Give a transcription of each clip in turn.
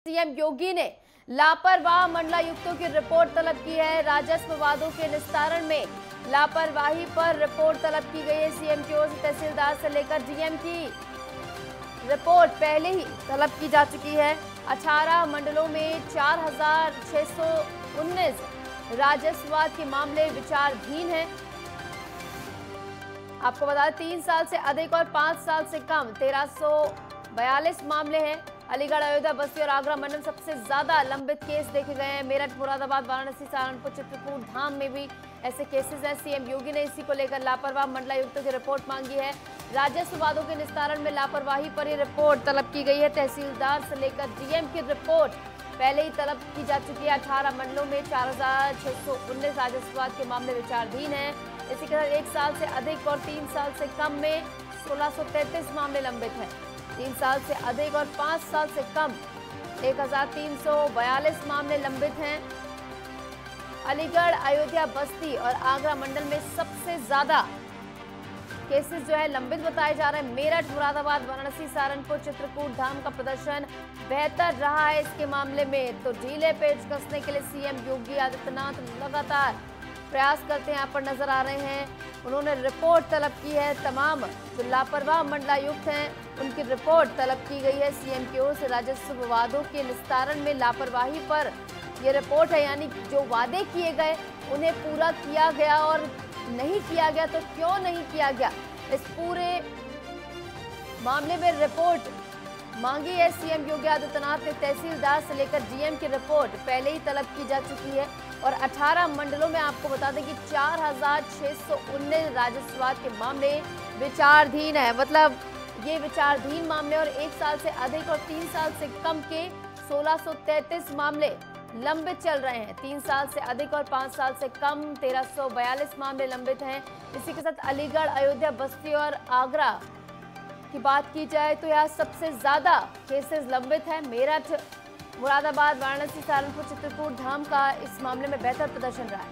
CM योगी ने लापरवाह मंडलायुक्तों की रिपोर्ट तलब की है। राजस्व वादों के निस्तारण में लापरवाही पर रिपोर्ट तलब की गई है। सीएम की ओर से तहसीलदार से लेकर डीएम की रिपोर्ट पहले ही तलब की जा चुकी है। 18 मंडलों में 4619 राजस्ववाद के मामले विचाराधीन हैं। आपको बता दें 3 साल से अधिक और 5 साल से कम 1342 मामले हैं। अलीगढ़, अयोध्या, बस्ती और आगरा मंडल सबसे ज्यादा लंबित केस देखे गए हैं। मेरठ, मुरादाबाद, वाराणसी, सहारनपुर, चित्रकूट, धाम में भी ऐसे केसेस हैं। सीएम योगी ने इसी को लेकर लापरवाह मंडलायुक्तों की रिपोर्ट मांगी है। राजस्व वादों के निस्तारण में लापरवाही पर यह रिपोर्ट तलब की गई है। तहसीलदार से लेकर डीएम की रिपोर्ट पहले ही तलब की जा चुकी है। 18 मंडलों में 4619 राजस्ववाद के मामले विचाराधीन हैं। इसी के साथ 1 साल से अधिक और 3 साल से कम में 1633 मामले लंबित हैं। 3 साल से अधिक और 5 साल से कम 1342 मामले लंबित हैं। अलीगढ़, अयोध्या, बस्ती और आगरा मंडल में सबसे ज्यादा केसेस जो है लंबित बताए जा रहे हैं। मेरठ, मुरादाबाद, वाराणसी, सहारनपुर, चित्रकूट, धाम का प्रदर्शन बेहतर रहा है इसके मामले में। तो ढीले पेच कसने के लिए सीएम योगी आदित्यनाथ लगातार प्रयास करते हैं, यहाँ पर नजर आ रहे हैं। उन्होंने रिपोर्ट तलब की है। तमाम जो लापरवाह मंडलायुक्त हैं उनकी रिपोर्ट तलब की गई है सीएम की ओर से। राजस्व वादों के निस्तारण में लापरवाही पर यह रिपोर्ट है, यानी जो वादे किए गए उन्हें पूरा किया गया और नहीं किया गया तो क्यों नहीं किया गया, इस पूरे मामले में रिपोर्ट मांगी है सीएम योगी आदित्यनाथ ने। तहसीलदार से लेकर डीएम की रिपोर्ट पहले ही तलब की जा चुकी है और 18 मंडलों में आपको बता दें कि 4619 राजस्ववाद के मामले विचाराधीन है। मतलब ये विचाराधीन मामले और 1 साल से अधिक और 3 साल से कम के 1633 मामले लंबित चल रहे हैं। 3 साल से अधिक और 5 साल से कम 1342 मामले लंबित हैं। इसी के साथ अलीगढ़, अयोध्या, बस्ती और आगरा की बात की जाए तो यहाँ सबसे ज्यादा केसेस लंबित हैं। मेरठ, मुरादाबाद, वाराणसी, सहारनपुर, चित्रकूट, धाम का इस मामले में बेहतर प्रदर्शन रहा है।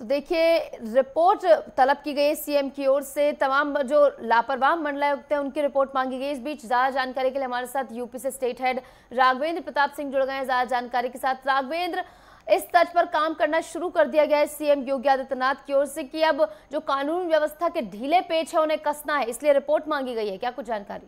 तो देखिए रिपोर्ट तलब की गई सीएम की ओर से। तमाम जो लापरवाह मंडलायुक्त हैं उनकी रिपोर्ट मांगी गई। इस बीच ज्यादा जानकारी के लिए हमारे साथ यूपी से स्टेट हेड राघवेंद्र प्रताप सिंह जुड़ गए हैं ज्यादा जानकारी के साथ। राघवेंद्र, इस तर्ज पर काम करना शुरू कर दिया गया है सीएम योगी आदित्यनाथ की ओर से कि अब जो कानून व्यवस्था के ढीले पेच है उन्हें कसना है, इसलिए रिपोर्ट मांगी गई है, क्या कुछ जानकारी?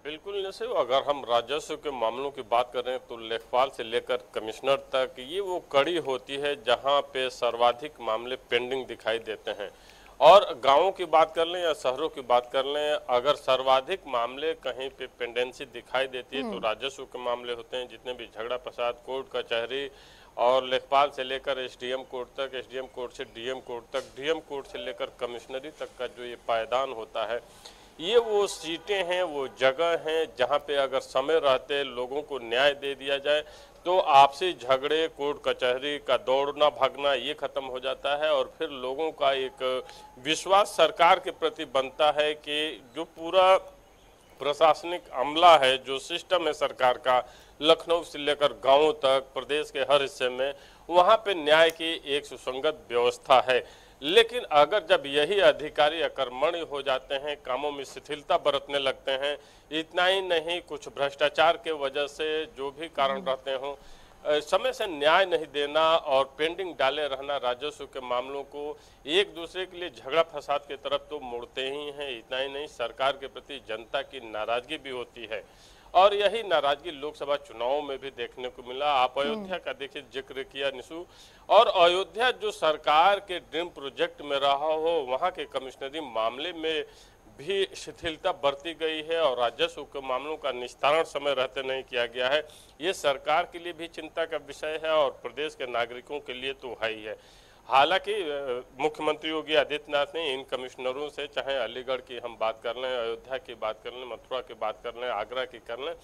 बिल्कुल नहीं। अगर हम राजस्व के मामलों की बात करें तो लेखपाल से लेकर कमिश्नर तक ये वो कड़ी होती है जहां पे सर्वाधिक मामले पेंडिंग दिखाई देते हैं। और गांवों की बात कर लें या शहरों की बात कर लें, अगर सर्वाधिक मामले कहीं पे पेंडेंसी दिखाई देती है तो राजस्व के मामले होते हैं। जितने भी झगड़ा फसाद, कोर्ट कचहरी और लेखपाल से लेकर एसडीएम कोर्ट तक, एसडीएम कोर्ट से डीएम कोर्ट तक, डीएम कोर्ट से लेकर कमिश्नरी तक का जो ये पायदान होता है, ये वो सीटें हैं, वो जगह हैं जहाँ पे अगर समय रहते लोगों को न्याय दे दिया जाए तो आपसी झगड़े, कोर्ट कचहरी का दौड़ना भागना ये खत्म हो जाता है और फिर लोगों का एक विश्वास सरकार के प्रति बनता है कि जो पूरा प्रशासनिक अमला है, जो सिस्टम है सरकार का, लखनऊ से लेकर गांवों तक प्रदेश के हर हिस्से में, वहाँ पे न्याय की एक सुसंगत व्यवस्था है। लेकिन अगर जब यही अधिकारी अकर्मण्य हो जाते हैं, कामों में शिथिलता बरतने लगते हैं, इतना ही नहीं कुछ भ्रष्टाचार के वजह से जो भी कारण रहते हों, समय से न्याय नहीं देना और पेंडिंग डाले रहना राजस्व के मामलों को एक दूसरे के लिए झगड़ा फसाद की तरफ तो मुड़ते ही हैं। इतना ही नहीं सरकार के प्रति जनता की नाराजगी भी होती है और यही नाराजगी लोकसभा चुनावों में भी देखने को मिला। आप अयोध्या का देखिए जिक्र किया निशु, और अयोध्या जो सरकार के ड्रीम प्रोजेक्ट में रहा हो, वहाँ के कमिश्नरी मामले में भी शिथिलता बरती गई है और राजस्व के मामलों का निस्तारण समय रहते नहीं किया गया है। ये सरकार के लिए भी चिंता का विषय है और प्रदेश के नागरिकों के लिए तो है ही है। हालांकि मुख्यमंत्री योगी आदित्यनाथ ने इन कमिश्नरों से, चाहे अलीगढ़ की हम बात कर लें, अयोध्या की बात कर लें, मथुरा की बात कर लें, आगरा की कर लें,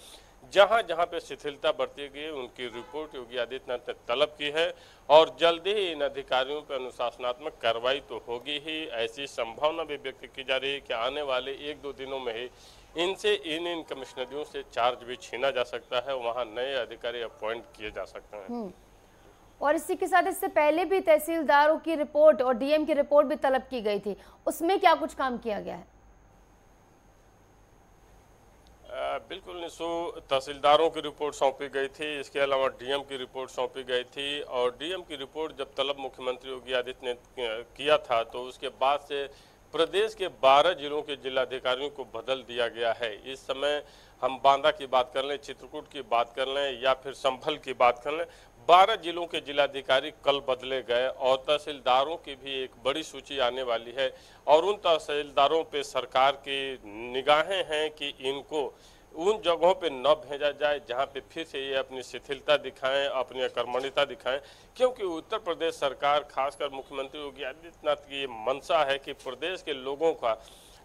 जहां जहां पे शिथिलता बरती गई उनकी रिपोर्ट योगी आदित्यनाथ ने तलब की है और जल्दी ही इन अधिकारियों पर अनुशासनात्मक कार्रवाई तो होगी ही। ऐसी संभावना भी व्यक्त की जा रही है कि आने वाले 1-2 दिनों में ही इनसे इन कमिश्नरियों से चार्ज भी छीना जा सकता है, वहाँ नए अधिकारी अपॉइंट किए जा सकते हैं। और इसी के साथ इससे पहले भी तहसीलदारों की रिपोर्ट और डीएम की रिपोर्ट भी तलब की गई थी, उसमें क्या कुछ काम किया गया है? बिल्कुल निशु, तहसीलदारों की रिपोर्ट सौंपी गई थी, इसके अलावा डीएम की रिपोर्ट सौंपी गई थी। और डीएम की रिपोर्ट जब तलब मुख्यमंत्री योगी आदित्यनाथ ने किया था तो उसके बाद से प्रदेश के 12 जिलों के जिलाधिकारियों को बदल दिया गया है। इस समय हम बांदा की बात कर लें, चित्रकूट की बात कर लें या फिर संभल की बात कर लें, 12 जिलों के जिलाधिकारी कल बदले गए और तहसीलदारों की भी एक बड़ी सूची आने वाली है। और उन तहसीलदारों पे सरकार की निगाहें हैं कि इनको उन जगहों पे न भेजा जाए जहां पे फिर से ये अपनी शिथिलता दिखाएं, अपनी अकर्मण्यता दिखाएं, क्योंकि उत्तर प्रदेश सरकार, खासकर मुख्यमंत्री योगी आदित्यनाथ की ये मंशा है कि प्रदेश के लोगों का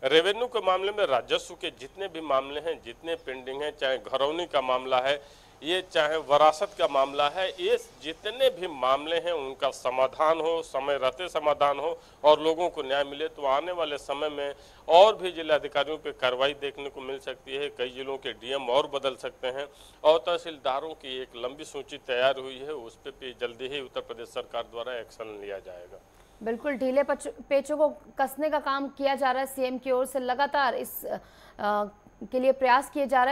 रेवेन्यू के मामले में, राजस्व के जितने भी मामले हैं, जितने पेंडिंग हैं, चाहे घरौनी का मामला है, ये चाहे वरासत का मामला है, ये जितने भी मामले हैं उनका समाधान हो, समय रहते समाधान हो और लोगों को न्याय मिले। तो आने वाले समय में और भी जिलाधिकारियों पे कार्रवाई देखने को मिल सकती है, कई जिलों के डीएम और बदल सकते हैं और तहसीलदारों की एक लंबी सूची तैयार हुई है, उस पर भी जल्दी ही उत्तर प्रदेश सरकार द्वारा एक्शन लिया जाएगा। बिल्कुल, ढीले पेचों को कसने का काम किया जा रहा है, सीएम की ओर से लगातार इस के लिए प्रयास किए जा रहे हैं।